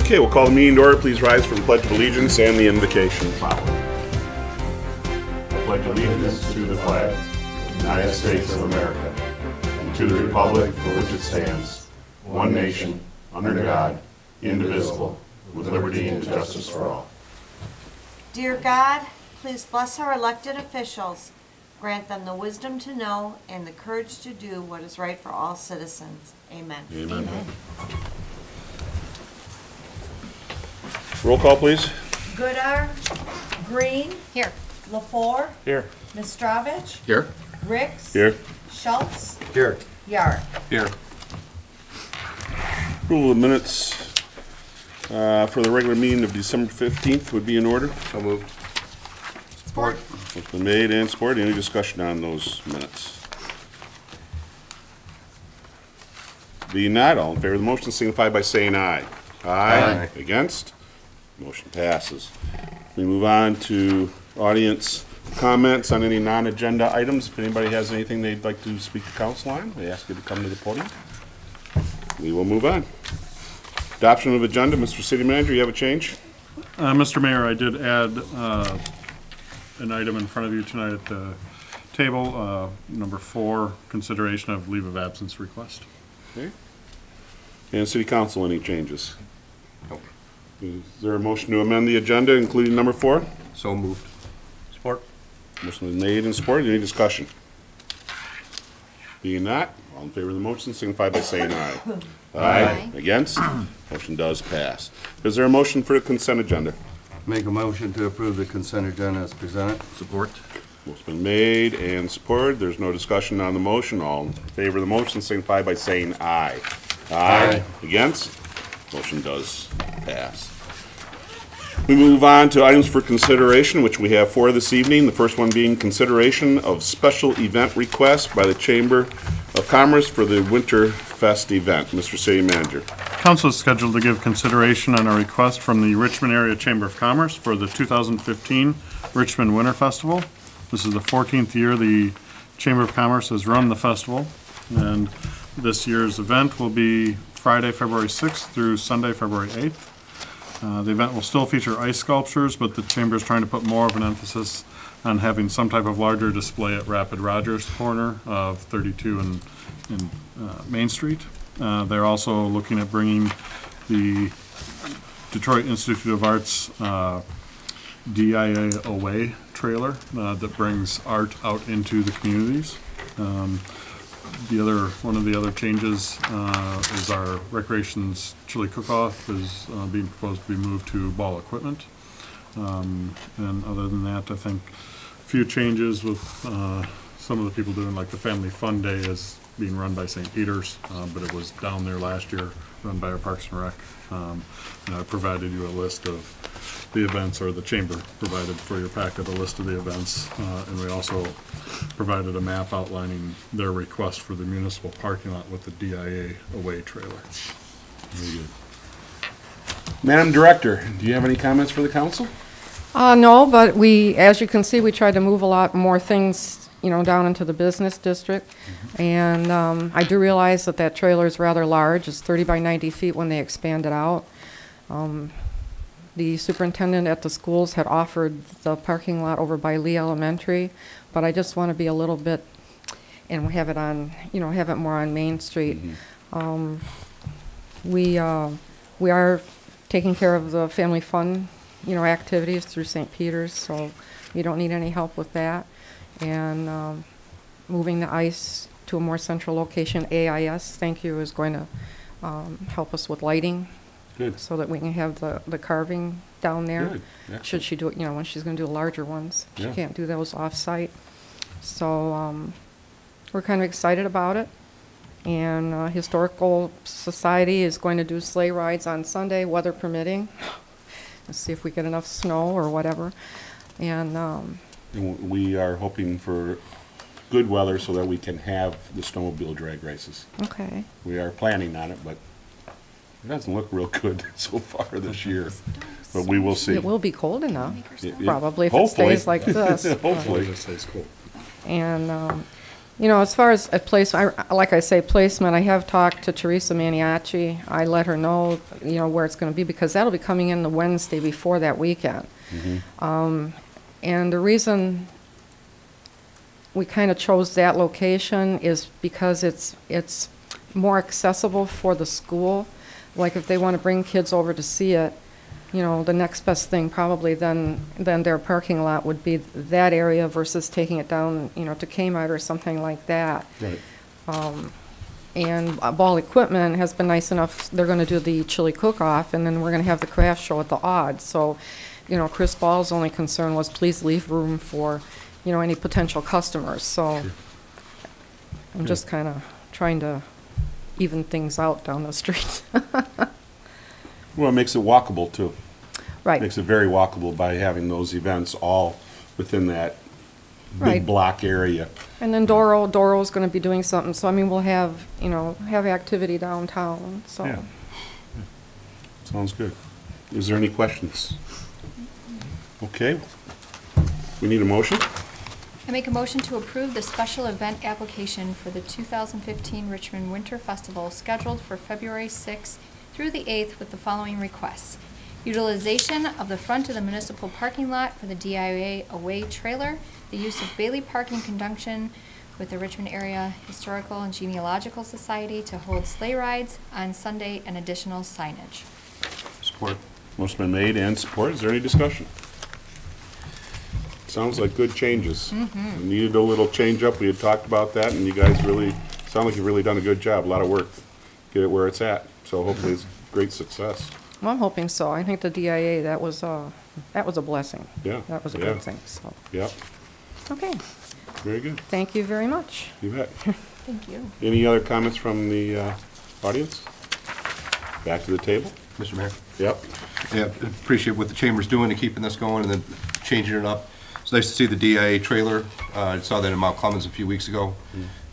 Okay, we'll call the meeting to order. Please rise for the Pledge of Allegiance and the invocation following. I pledge allegiance to the flag of the United States of America and to the republic for which it stands, one nation, under God, indivisible, with liberty and justice for all. Dear God, please bless our elected officials. Grant them the wisdom to know and the courage to do what is right for all citizens. Amen. Amen. Roll call, please. Goodar, Green. Here. LaFleur. Here. Mistrovich. Here. Ricks. Here. Schultz. Here. Yard. Here. Approval of minutes for the regular meeting of December 15th would be in order. So moved. Support. It's been made and supported. Any discussion on those minutes? Being not, all in favor of the motion signify by saying aye. Aye. Against? Motion passes. We move on to audience comments on any non-agenda items. If anybody has anything they'd like to speak to council on, we ask you to come to the podium. We will move on. Adoption of agenda. Mr. City Manager, you have a change? Mr. Mayor, I did add an item in front of you tonight at the table, number 4, consideration of leave of absence request. Okay. And City Council, any changes? Nope. Is there a motion to amend the agenda, including number 4? So moved. Support. Motion is made and supported. Any discussion? Being not, all in favor of the motion signify by saying aye. Aye. Against? Motion does pass. Is there a motion for the consent agenda? Make a motion to approve the consent agenda as presented. Support. Motion's been made and supported. There's no discussion on the motion. All in favor of the motion signify by saying aye. Aye. Against? Motion does pass. We move on to items for consideration, which we have 4 this evening. The first one being consideration of special event request by the Chamber of Commerce for the Winter Fest event. Mr. City Manager. Council is scheduled to give consideration on a request from the Richmond Area Chamber of Commerce for the 2015 Richmond Winter Festival. This is the 14th year the Chamber of Commerce has run the festival, and this year's event will be Friday, February 6th through Sunday, February 8th. The event will still feature ice sculptures, but the Chamber is trying to put more of an emphasis on having some type of larger display at Rapid Rogers corner of 32 and Main Street. They're also looking at bringing the Detroit Institute of Art's DIA Away trailer that brings art out into the communities. One of the other changes is our Recreation's Chili Cook-Off is being proposed to be moved to Ball Equipment. And other than that, I think a few changes with some of the people doing, like the Family Fun Day is being run by St. Peter's, but it was down there last year, run by our Parks and Rec. And I provided you a list of the events, or the Chamber provided for your packet a list of the events, and we also provided a map outlining their request for the municipal parking lot with the DIA Away trailer. Very good. Madam Director, do you have any comments for the council? No, but as you can see, we tried to move a lot more things, down into the business district. And I do realize that trailer is rather large. It's 30 by 90 feet when they expand it out. The superintendent at the schools had offered the parking lot over by Lee Elementary, but I just want to be a little bit, and have it on, have it more on Main Street. We are taking care of the family fun, activities through St. Peter's, so you don't need any help with that. And moving the ice to a more central location, AIS, thank you, is going to help us with lighting. Good. So that we can have the carving down there. Good. Should she do it, when she's going to do larger ones. She can't do those off-site. So we're kind of excited about it. And Historical Society is going to do sleigh rides on Sunday, weather permitting. Let's see if we get enough snow or whatever. And we are hoping for good weather so that we can have the snowmobile drag races. okay. We are planning on it, but it doesn't look real good so far this year. But we will see. It will be cold enough, It- probably, if hopefully. it stays like this. Hopefully. It stays cool. And You know, as far as a like I say, placement, I have talked to Teresa Maniaci. I let her know, you know, where it's going to be, because that'll be coming in the Wednesday before that weekend. And the reason we kind of chose that location is because it's more accessible for the school. Like if they want to bring kids over to see it, you know, the next best thing probably then their parking lot would be that area versus taking it down, you know, to Kmart or something like that. Right. And Ball Equipment has been nice enough, they're going to do the chili cook-off, and then we're going to have the craft show at the Odd. So, you know, Chris Ball's only concern was please leave room for, you know, any potential customers. So I'm just kind of trying to even things out down the street. Well, it makes it walkable too. Right. Makes it very walkable by having those events all within that big Right. block area. And then Doro's going to be doing something. So, I mean, we'll have, you know, have activity downtown. So. Yeah. Sounds good. Is there any questions? Okay. We need a motion? I make a motion to approve the special event application for the 2015 Richmond Winter Festival scheduled for February 6th through the 8th with the following requests. Utilization of the front of the municipal parking lot for the DIA Away trailer, the use of Bailey Park in conjunction with the Richmond Area Historical and Genealogical Society to hold sleigh rides on Sunday, and additional signage. Support. Motion been made and support. Is there any discussion? Sounds like good changes. We needed a little change up. We had talked about that, and you guys really, sound like you've really done a good job. A lot of work. Get it where it's at. So hopefully it's great success. Well, I'm hoping so. I think the DIA, that was a blessing. Yeah, That was a yeah. good thing, so. Yep. Okay, Very good. thank you very much. You bet. Thank you. Any other comments from the audience? Back to the table? Mr. Mayor? Yep. Yeah, appreciate what the chamber's doing to keeping this going and then changing it up. It's nice to see the DIA trailer. I saw that in Mount Clemens a few weeks ago.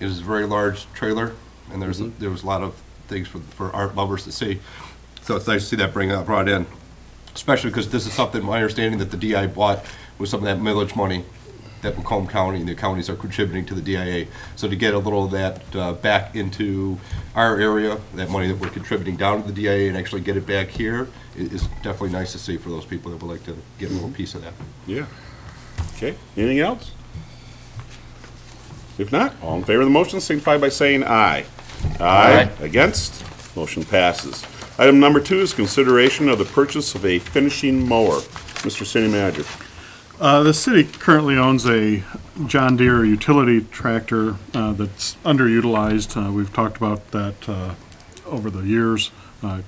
It is a very large trailer, and there was a lot of things for art lovers to see. So it's nice to see that brought in, especially because this is something, my understanding, that the DIA bought with some of that millage money that Macomb County and the counties are contributing to the DIA. So to get a little of that back into our area, that money that we're contributing down to the DIA, and actually get it back here is definitely nice to see for those people that would like to get a little piece of that. Yeah. Okay. Anything else? If not, all in favor of the motion signify by saying aye. Aye. Against? Motion passes. Item number 2 is consideration of the purchase of a finishing mower. Mr. City Manager. The city currently owns a John Deere utility tractor that's underutilized. We've talked about that over the years.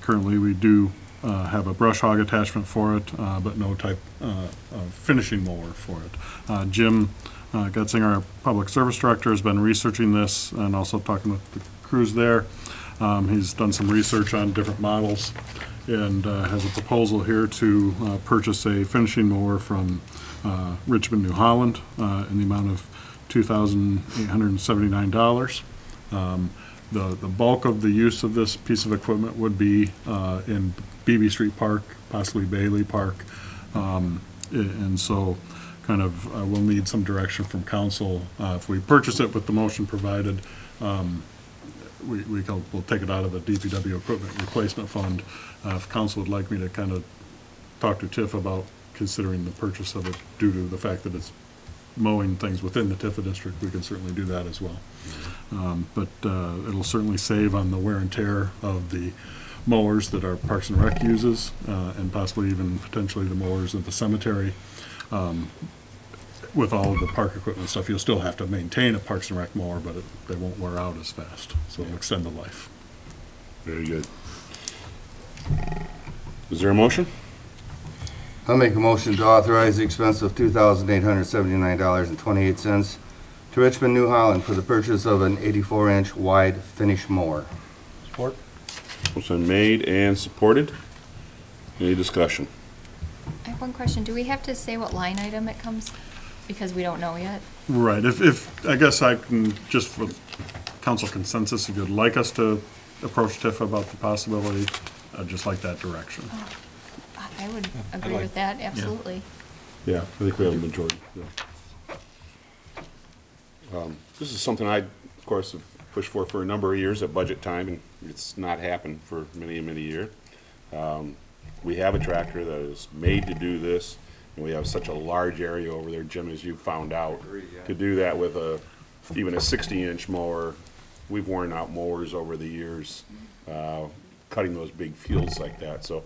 Currently, we do have a brush hog attachment for it, but no type of finishing mower for it. Jim Getzinger, our public service director, has been researching this and also talking with the crews there. He's done some research on different models and has a proposal here to purchase a finishing mower from Richmond, New Holland, in the amount of $2,879. The bulk of the use of this piece of equipment would be in Beebe Street Park, possibly Bailey Park, and so kind of we'll need some direction from council. If we purchase it with the motion provided, we'll take it out of the DPW equipment replacement fund. If council would like me to kind of talk to Tiff about considering the purchase of it due to the fact that it's mowing things within the Tifa district, we can certainly do that as well. But it'll certainly save on the wear and tear of the mowers that our Parks and Rec uses, and possibly even potentially the mowers at the cemetery. With all of the park equipment stuff, you'll still have to maintain a Parks and Rec mower, but they won't wear out as fast, so it'll extend the life. Very good. Is there a motion? I'll make a motion to authorize the expense of $2,879.28 to Richmond, New Holland for the purchase of an 84-inch wide finish mower. Support. Motion made and supported. Any discussion? I have one question. Do we have to say what line item it comes? Because we don't know yet. Right, if I guess I can, just for council consensus, if you'd like us to approach Tiff about the possibility, I'd just like that direction. I would agree with that, absolutely. Yeah, I think we have a majority. Yeah. This is something I, of course, have pushed for a number of years at budget time, and it's not happened for many, many years. We have a tractor that is made to do this, and we have such a large area over there, Jim, as you found out. To do that with even a 60-inch mower. We've worn out mowers over the years, cutting those big fields like that. So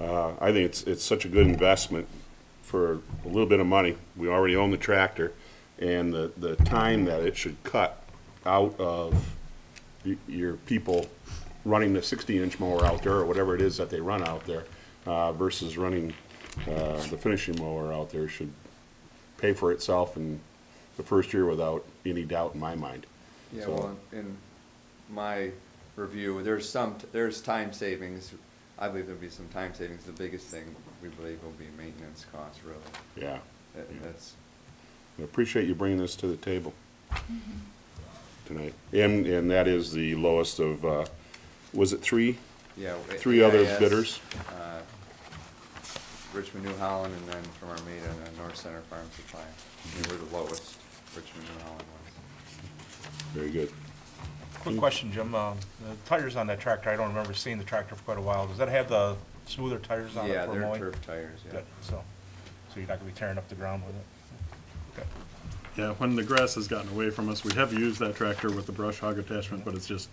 I think it's such a good investment for a little bit of money. We already own the tractor, and the time that it should cut out of your people running the 60-inch mower out there, or whatever it is that they run out there, versus running the finishing mower out there, should pay for itself in the first year without any doubt in my mind. Yeah, So- well, in my review, there's time savings. I believe there'll be some time savings. The biggest thing we believe will be maintenance costs, really. Yeah. That's, I appreciate you bringing this to the table tonight. And that is the lowest of, was it three? yeah. Three other AIS, bidders? Richmond, New Holland, and then from Armada and North Center Farm Supply. They were the lowest, Richmond, New Holland was. Very good. Quick question, Jim. The tires on that tractor, I don't remember seeing the tractor for quite a while. Does that have the smoother tires on it Yeah, for they're mowing? turf tires, yeah. Good, so you're not gonna be tearing up the ground with it? Okay. Yeah, when the grass has gotten away from us, we have used that tractor with the brush hog attachment, but it's just,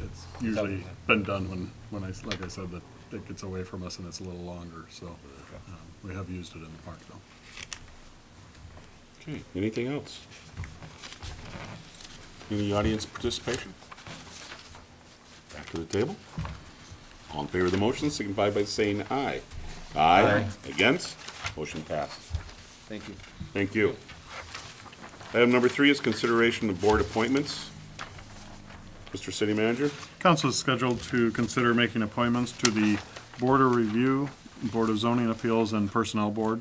it's usually been done when I, like I said, that it gets away from us and it's a little longer, so we have used it in the park though. Okay, anything else? Any audience participation? Back to the table. All in favor of the motion, signify by saying aye. Aye. Against? Motion passes. Thank you. Thank you. Item number 3 is consideration of board appointments. Mr. City Manager? Council is scheduled to consider making appointments to the Board of Review, Board of Zoning Appeals, and Personnel Board.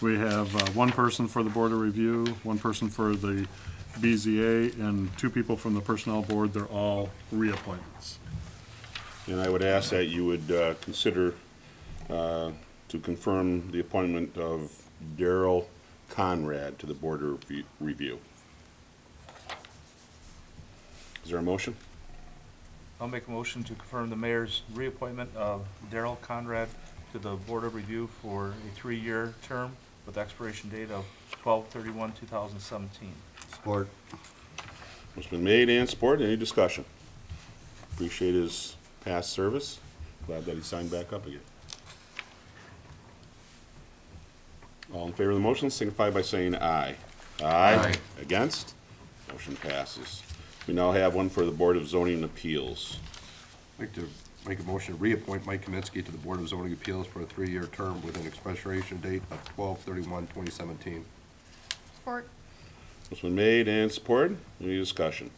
We have one person for the Board of Review, one person for the BZA, and 2 people from the Personnel Board. They're all reappointments. And I would ask that you would consider to confirm the appointment of Daryl Conrad to the Board of Review. Is there a motion? I'll make a motion to confirm the mayor's reappointment of Daryl Conrad to the Board of Review for a 3-year term with expiration date of 12/31/2017. Support. It's been made and supported. Any discussion? Appreciate his past service. Glad that he signed back up again. All in favor of the motion, signify by saying aye. Aye. Against? Motion passes. We now have one for the Board of Zoning Appeals. I'd like to make a motion to reappoint Mike Kaminsky to the Board of Zoning Appeals for a 3-year term with an expiration date of 12/31/2017. Support. It's been made and supported. Any discussion?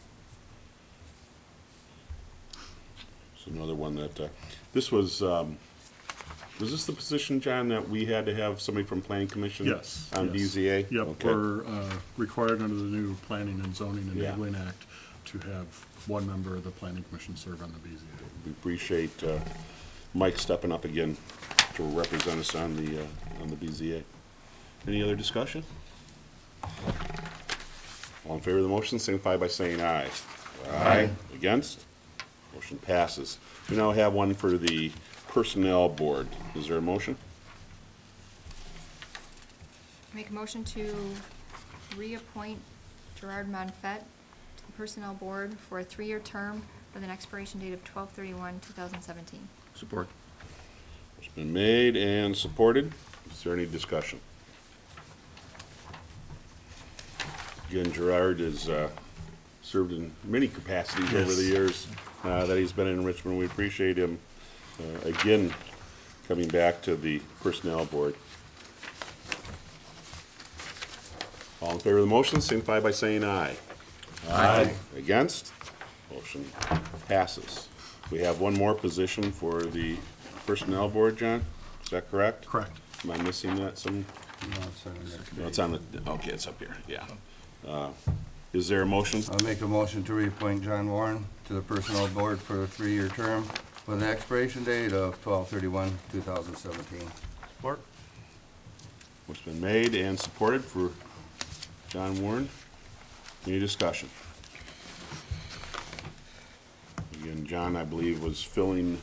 It's another one that, this was this the position, John, that we had to have somebody from Planning Commission? Yes. On yes. BZA? Yep, Okay. we're required under the new Planning and Zoning Yeah. Enabling Act to have one member of the Planning Commission serve on the BZA. We appreciate Mike stepping up again to represent us on the BZA. Any other discussion? All in favor of the motion, signify by saying aye. Aye. Against? Motion passes. We now have one for the Personnel Board. Is there a motion? Make a motion to reappoint Gerard Monfett to the Personnel Board for a 3-year term with an expiration date of 12/31/2017. Support. It's been made and supported. Is there any discussion? Again, Gerard has served in many capacities over the years that he's been in Richmond. We appreciate him again coming back to the Personnel Board. All in favor of the motion, signify by saying aye. Aye. Against? Motion passes. We have one more position for the Personnel Board, John? Is that correct? Correct. Am I missing that some? No, it's on the next No, it's on the, okay, it's up here, yeah. Is there a motion? I'll make a motion to reappoint John Warren to the Personnel Board for a 3-year term with an expiration date of 12/31/2017. Support. What's been made and supported for John Warren? Any discussion? Again, John, I believe, was filling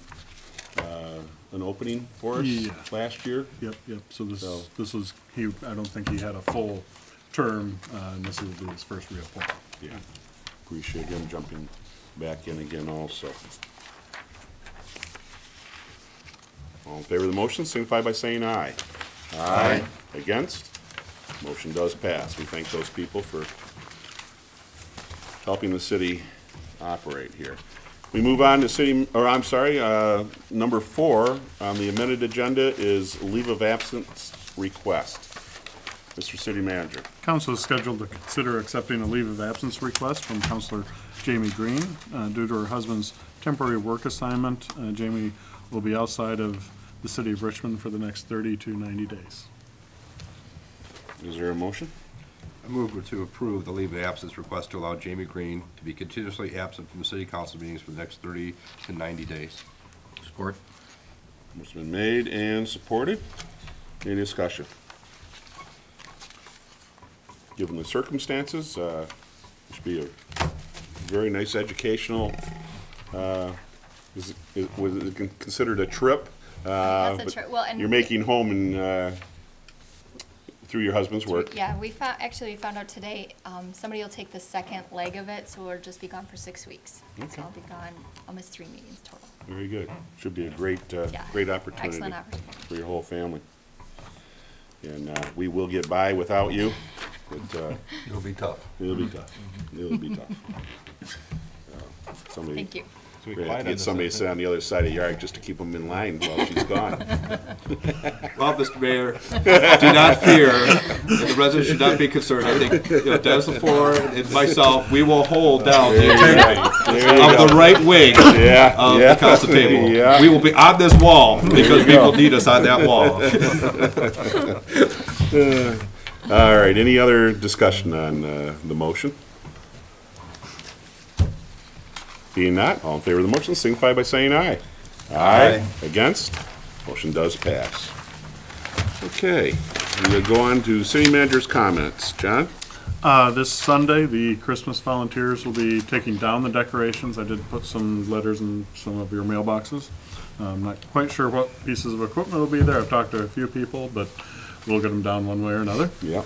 an opening for us Yeah. last year. Yep, yep, so So- this was, I don't think he had a full term, and this will be his first reappointment. Yeah. Appreciate him jumping back in again also. All in favor of the motion, signify by saying aye. Aye. Against? Motion does pass. We thank those people for helping the city operate here. We move on to number 4 on the amended agenda is leave of absence request. Mr. City Manager. Council is scheduled to consider accepting a leave of absence request from Councilor Jamie Green due to her husband's temporary work assignment. Jamie will be outside of the city of Richmond for the next 30 to 90 days. Is there a motion? I move to approve the leave of absence request to allow Jamie Green to be continuously absent from the city council meetings for the next 30 to 90 days. Support. It's been made and supported. Any discussion? Given the circumstances, it should be a very nice educational, was it considered a trip? That's a But trip. Well, and you're making home and, through your husband's work. Yeah, we found out today, somebody will take the second leg of it, so we'll just be gone for 6 weeks. Okay. So I'll be gone almost 3 meetings total. Very good. Should be a great, Yeah, great opportunity excellent opportunity. for your whole family. And we will get by without you, but It'll be tough. it'll be tough. It'll be tough. Somebody. Thank you. We're gonna have to get somebody to sit on the other side of the yard just to keep them in line while she's gone. Well, Mr. Mayor, do not fear. The residents should not be concerned. I think Dennis LaFleur and myself, we will hold down the integrity of the right wing Yeah, of yeah, the council table. yeah. We will be on this wall because people need us on that wall. All right, any other discussion on the motion? Being not, all in favor of the motion, signify by saying aye. Aye. Against? Motion does pass. Okay, we'll go on to city manager's comments. John? This Sunday, the Christmas volunteers will be taking down the decorations. I did put some letters in some of your mailboxes. I'm not quite sure what pieces of equipment will be there. I've talked to a few people, but we'll get them down one way or another. Yeah.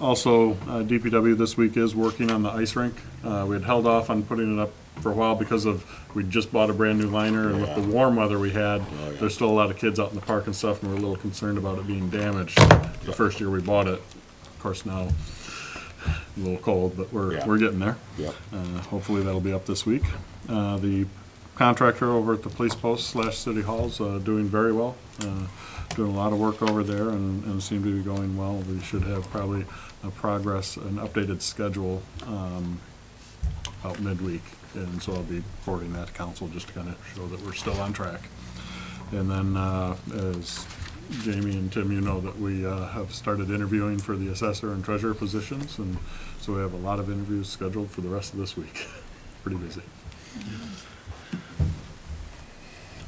Also, DPW this week is working on the ice rink. We had held off on putting it up for a while because we just bought a brand new liner, and with the warm weather we had, there's still a lot of kids out in the park and stuff, and we're a little concerned about it being damaged the first year we bought it. Of course, now a little cold, but we're getting there. Yep. Hopefully that'll be up this week. The contractor over at the police post / city hall's doing very well. Doing a lot of work over there and seem to be going well. We should have probably an updated schedule about midweek. And so I'll be forwarding that to council just to kind of show that we're still on track. And then as Jamie and Tim, you know that we have started interviewing for the assessor and treasurer positions. And so we have a lot of interviews scheduled for the rest of this week. Pretty busy.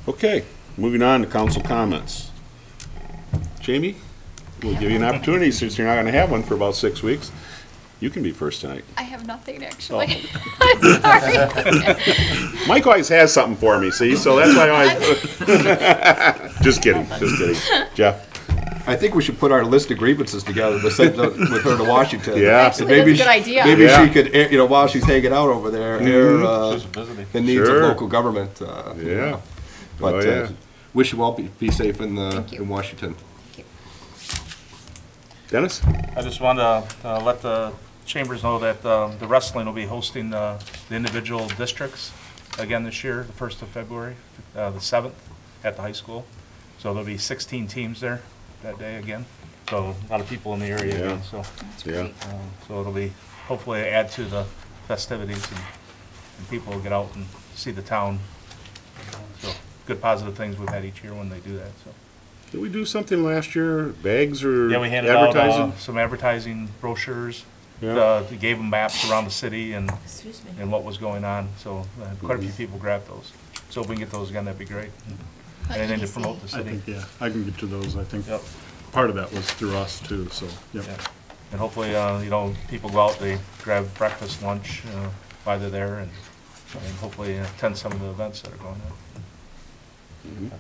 Okay, moving on to council comments. Jamie, we'll give you an opportunity since you're not going to have one for about 6 weeks. You can be first tonight. I have nothing, actually. I'm sorry. Mike always has something for me, see, so that's why I always. Just kidding. Jeff? I think we should put our list of grievances together to send with her to Washington. Yeah. Actually, that's a good idea. Maybe Yeah. she could, while she's hanging out over there, air She's visiting. the needs Sure. of local government. Yeah. But Oh, yeah. wish you all be safe in Thank you. in Washington. Dennis? I just wanted to let the chambers know that the wrestling will be hosting the individual districts again this year, the 1st of February, the 7th, at the high school. So there'll be 16 teams there that day again. So a lot of people in the area Yeah. again, so. Yeah. So it'll be, hopefully add to the festivities and people will get out and see the town. So good positive things we've had each year when they do that, so. Did we do something last year? Bags or Yeah, we handed advertising? out some advertising brochures. Yeah. We gave them maps around the city and Excuse me. what was going on, so quite a few people grabbed those. So if we can get those again, that'd be great. Anything to promote the I city. think, I can get to those. I think Yep. part of that was through us too, so, yep. Yeah. And hopefully, you know, people go out, they grab breakfast, lunch, while they're there, and hopefully attend some of the events that are going on.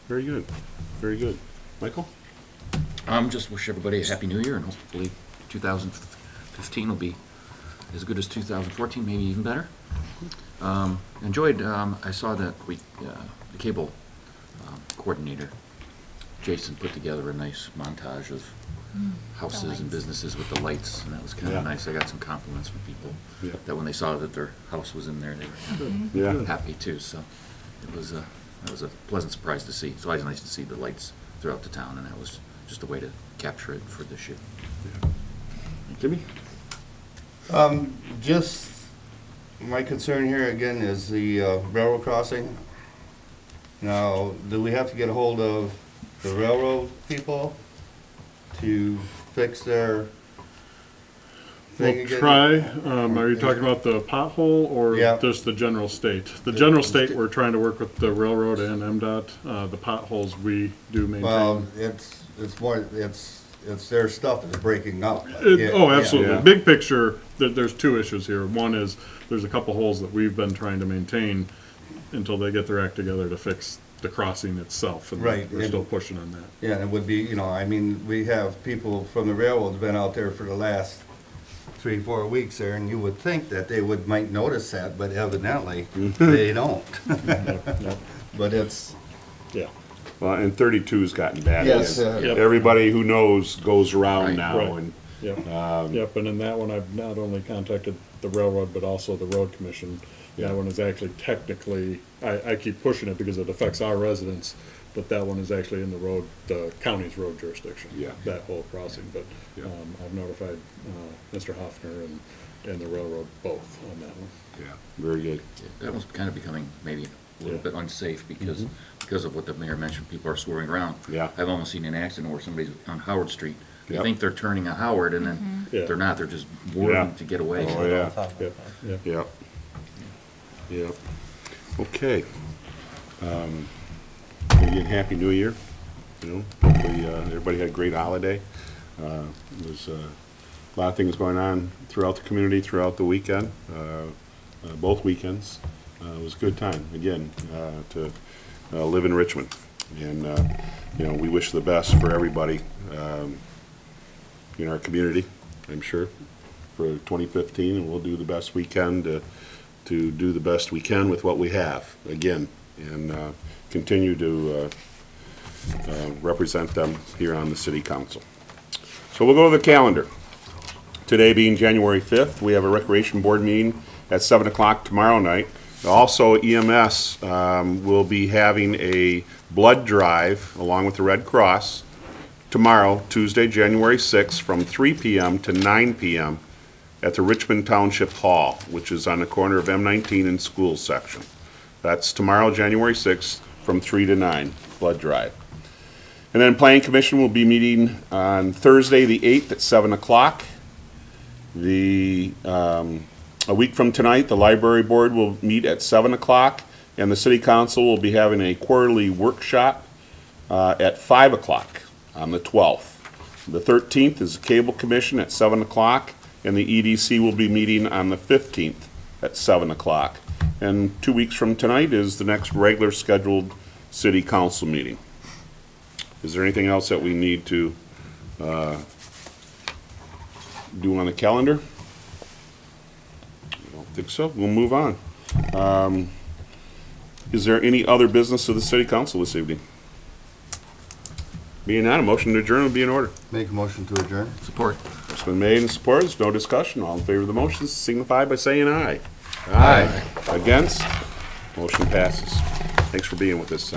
Very good, very good. Michael? Just wish everybody a happy new year, and hopefully 2015 will be as good as 2014, maybe even better. Enjoyed, I saw that the cable coordinator, Jason, put together a nice montage of houses and businesses with the lights, and that was kind of nice. I got some compliments from people that when they saw that their house was in there, they were happy too. So it was a pleasant surprise to see. It's always nice to see the lights throughout the town, and that was just a way to capture it for this year. Jimmy? Just, my concern here again is the railroad crossing. Now, do we have to get a hold of the railroad people to fix their thing We'll again? try, are you talking about the pothole or Yeah. just the general state? The general state, we're trying to work with the railroad and MDOT. The potholes we do maintain. Well, it's more, it's their stuff that's breaking up. Oh, absolutely. Yeah. Big picture, there's two issues here. One is, there's a couple holes that we've been trying to maintain until they get their act together to fix the crossing itself. And Right. we're still pushing on that. Yeah, and it would be, you know, I mean, we have people from the railroads been out there for the last 3-4 weeks there, and you would think that they might notice that, but evidently, they don't. But it's, Yeah. Well, and 32's gotten bad. Yes, again. Everybody who knows goes around Right. now, Right. and Yep, and in that one, I've not only contacted the railroad, but also the road commission. That one is actually technically, I keep pushing it because it affects our residents, but that one is actually in the county's road jurisdiction. Yeah. That whole crossing, but, Yeah. I've notified, Mr. Hoffner and the railroad both on that one. yeah, very good. That one's kind of becoming maybe a little Yeah. bit unsafe because of what the mayor mentioned. People are swerving around. Yeah. I've almost seen an accident where somebody's on Howard Street. They Yep. think they're turning on Howard, and then Yeah. they're not. They're just whirling to get away. Oh, yeah. Yeah, yeah. Yep. Yep. Okay. Again, Happy New Year. You know, hopefully, everybody had a great holiday. There's a lot of things going on throughout the community, throughout the weekend, both weekends. It was a good time, again, to live in Richmond. And, you know, we wish the best for everybody in our community, I'm sure, for 2015, and we'll do the best we can to do the best we can with what we have, again, and continue to represent them here on the city council. So we'll go to the calendar. Today being January 5th, we have a recreation board meeting at 7 o'clock tomorrow night. Also, EMS will be having a blood drive along with the Red Cross tomorrow, Tuesday, January 6th, from 3 p.m. to 9 p.m. at the Richmond Township Hall, which is on the corner of M19 and School section. That's tomorrow, January 6th, from 3 to 9, blood drive. And then Planning Commission will be meeting on Thursday, the 8th at 7 o'clock. A week from tonight, the Library Board will meet at 7 o'clock, and the City Council will be having a quarterly workshop at 5 o'clock on the 12th. The 13th is the Cable Commission at 7 o'clock, and the EDC will be meeting on the 15th at 7 o'clock. And 2 weeks from tonight is the next regular scheduled City Council meeting. Is there anything else that we need to do on the calendar? I don't think so. We'll move on. Is there any other business of the City Council this evening? Being none, a motion to adjourn will be in order. make a motion to adjourn. Support. It's been made and supported. There's no discussion. All in favor of the motion signify by saying aye. Aye. Against? Motion passes. Thanks for being with us,